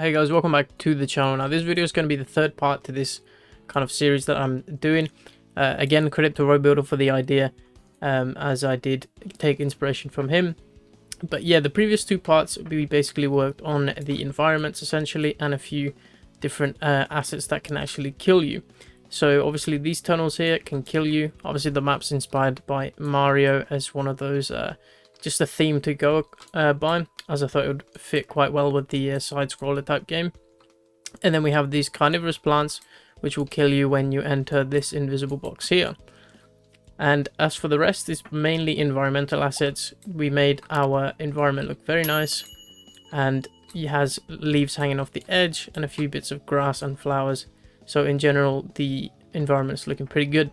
Hey guys, welcome back to the channel. Now this video is going to be the third part to this kind of series that I'm doing. Again, credit to Robuilder for the idea, as I did take inspiration from him. But yeah, the previous two parts we basically worked on the environments essentially and a few different assets that can actually kill you. So obviously these tunnels here can kill you. Obviously the map's inspired by Mario as one of those, just a theme to go by, as I thought it would fit quite well with the side-scroller type game. And then we have these carnivorous plants, which will kill you when you enter this invisible box here. And as for the rest, it's mainly environmental assets. We made our environment look very nice, and it has leaves hanging off the edge and a few bits of grass and flowers. So in general, the environment's looking pretty good.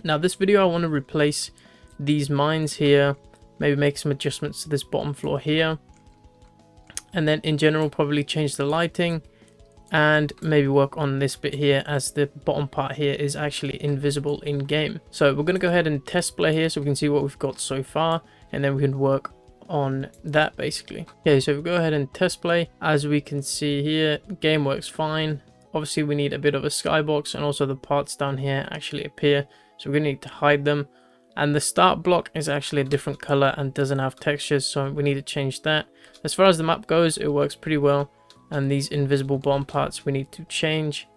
Now this video, I want to replace these mines here, maybe make some adjustments to this bottom floor here, and then in general probably change the lighting and maybe work on this bit here, as the bottom part here is actually invisible in game. So we're going to go ahead and test play here so we can see what we've got so far, and then we can work on that basically. Okay, so if we go ahead and test play, as we can see here, game works fine. Obviously we need a bit of a skybox, and also the parts down here actually appear, so we're going to need to hide them. And the start block is actually a different color and doesn't have textures, so we need to change that. As far as the map goes, it works pretty well, and these invisible bottom parts we need to change.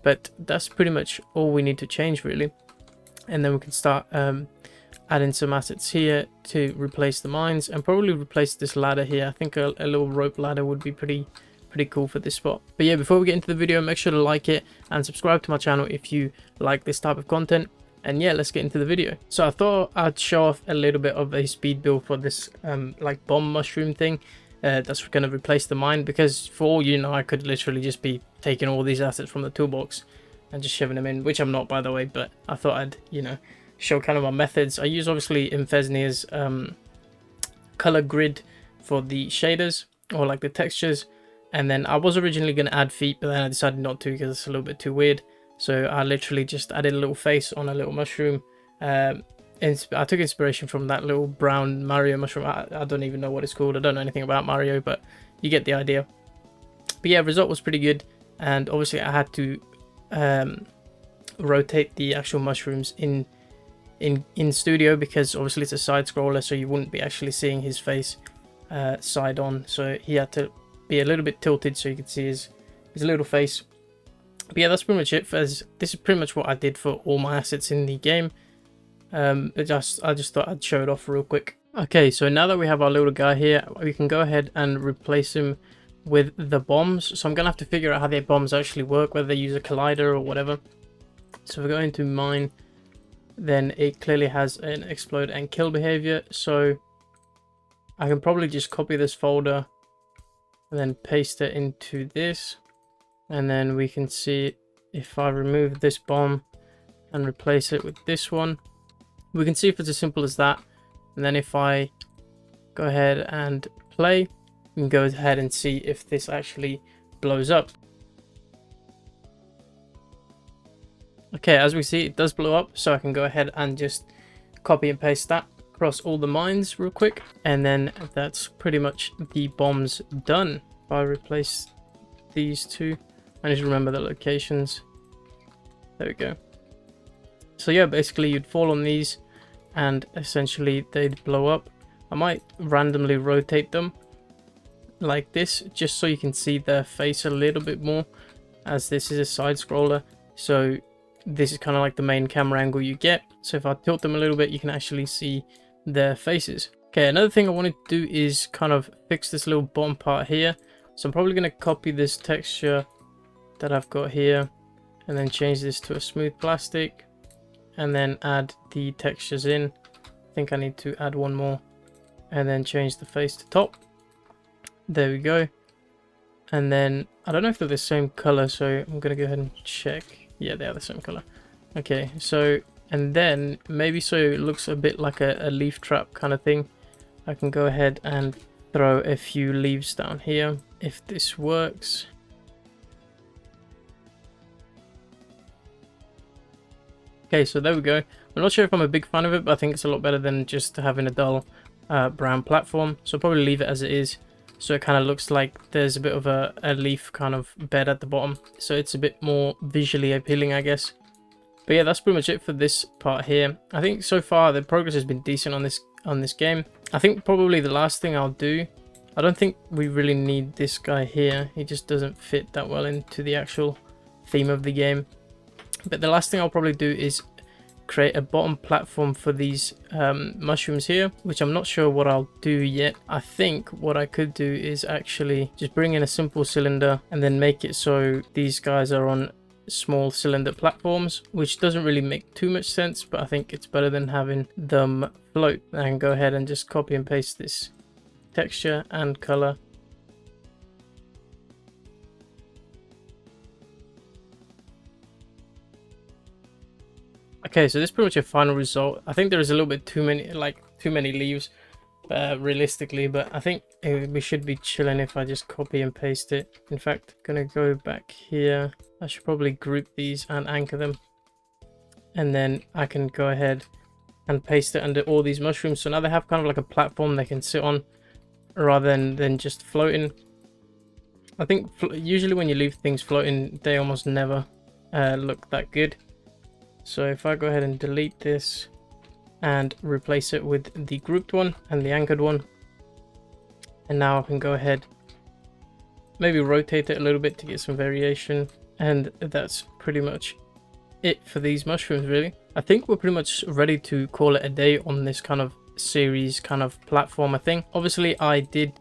But that's pretty much all we need to change really. And then we can start adding some assets here to replace the mines, and probably replace this ladder here. I think a little rope ladder would be pretty cool for this spot. But yeah, before we get into the video, make sure to like it and subscribe to my channel if you like this type of content. And yeah, let's get into the video. So I thought I'd show off a little bit of a speed build for this like bomb mushroom thing that's going to replace the mine, because for all you know, I could literally just be taking all these assets from the toolbox and just shoving them in, which I'm not, by the way, but I thought I'd, you know, show kind of my methods. I use obviously Infesnia's color grid for the shaders, or like the textures, and then I was originally going to add feet, but then I decided not to because it's a little bit too weird. So I literally just added a little face on a little mushroom. I took inspiration from that little brown Mario mushroom. I don't even know what it's called. I don't know anything about Mario, but you get the idea. But yeah, result was pretty good. And obviously I had to rotate the actual mushrooms in studio, because obviously it's a side scroller, so you wouldn't be actually seeing his face side on. So he had to be a little bit tilted so you could see his little face. But yeah, that's pretty much it. This is pretty much what I did for all my assets in the game. I just thought I'd show it off real quick. Okay, so now that we have our little guy here, we can go ahead and replace him with the bombs. So I'm gonna have to figure out how the bombs actually work, whether they use a collider or whatever. So if we go into mine, then it clearly has an explode and kill behavior. So I can probably just copy this folder and then paste it into this. And then we can see if I remove this bomb and replace it with this one, we can see if it's as simple as that. And then if I go ahead and play, we can go ahead and see if this actually blows up. Okay, as we see, it does blow up. So I can go ahead and just copy and paste that across all the mines real quick. And then that's pretty much the bombs done. If I replace these two, I need to remember the locations. There we go. So yeah, basically you'd fall on these and essentially they'd blow up. I might randomly rotate them like this, just so you can see their face a little bit more, as this is a side scroller. So this is kind of like the main camera angle you get. So if I tilt them a little bit, you can actually see their faces. Okay, another thing I wanted to do is kind of fix this little bottom part here. So I'm probably going to copy this texture that I've got here and then change this to a smooth plastic, and then add the textures in. I think I need to add one more, and then change the face to top. There we go. And then I don't know if they're the same color, so I'm gonna go ahead and check. Yeah, they are the same color. Okay, so, and then maybe so it looks a bit like a leaf trap kind of thing, I can go ahead and throw a few leaves down here if this works. Okay, so there we go. I'm not sure if I'm a big fan of it, but I think it's a lot better than just having a dull brown platform. So I'll probably leave it as it is. so it kind of looks like there's a bit of a leaf kind of bed at the bottom, so it's a bit more visually appealing, I guess. But yeah, that's pretty much it for this part here. I think so far the progress has been decent on this game. I think probably the last thing I'll do, I don't think we really need this guy here. He just doesn't fit that well into the actual theme of the game. But the last thing I'll probably do is create a bottom platform for these mushrooms here, which I'm not sure what I'll do yet. I think what I could do is actually just bring in a simple cylinder and then make it so these guys are on small cylinder platforms, which doesn't really make too much sense, but I think it's better than having them float. I can go ahead and just copy and paste this texture and color. Okay, so this is pretty much a final result. I think there is a little bit too many leaves realistically, but I think we should be chilling if I just copy and paste it. In fact, I'm gonna go back here. I should probably group these and anchor them, and then I can go ahead and paste it under all these mushrooms. So now they have kind of like a platform they can sit on rather than just floating. I think usually when you leave things floating, they almost never look that good. So if I go ahead and delete this and replace it with the grouped one and the anchored one, and now I can go ahead, maybe rotate it a little bit to get some variation, and that's pretty much it for these mushrooms really. I think we're pretty much ready to call it a day on this kind of series kind of platformer thing. Obviously I did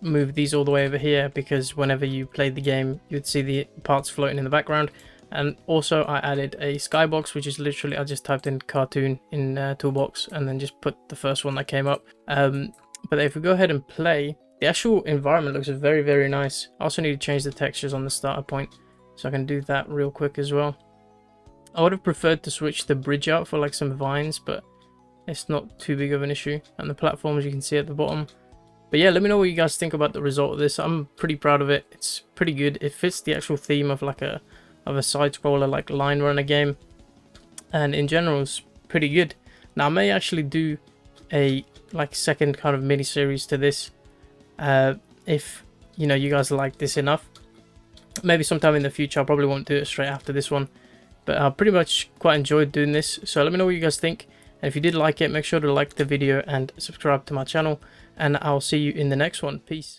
move these all the way over here because whenever you played the game you'd see the parts floating in the background. And also I added a skybox, which is literally I just typed in cartoon in toolbox and then just put the first one that came up. But if we go ahead and play, the actual environment looks very, very nice. I also need to change the textures on the starter point, so I can do that real quick as well. I would have preferred to switch the bridge out for like some vines, but it's not too big of an issue. And the platforms you can see at the bottom. But yeah, let me know what you guys think about the result of this. I'm pretty proud of it. It's pretty good. It fits the actual theme of like a side scroller like line runner game, and in general it's pretty good. Now I may actually do a like second kind of mini series to this if you know you guys like this enough. Maybe sometime in the future. I probably won't do it straight after this one, but I pretty much quite enjoyed doing this. So let me know what you guys think, and if you did like it, make sure to like the video and subscribe to my channel, and I'll see you in the next one. Peace.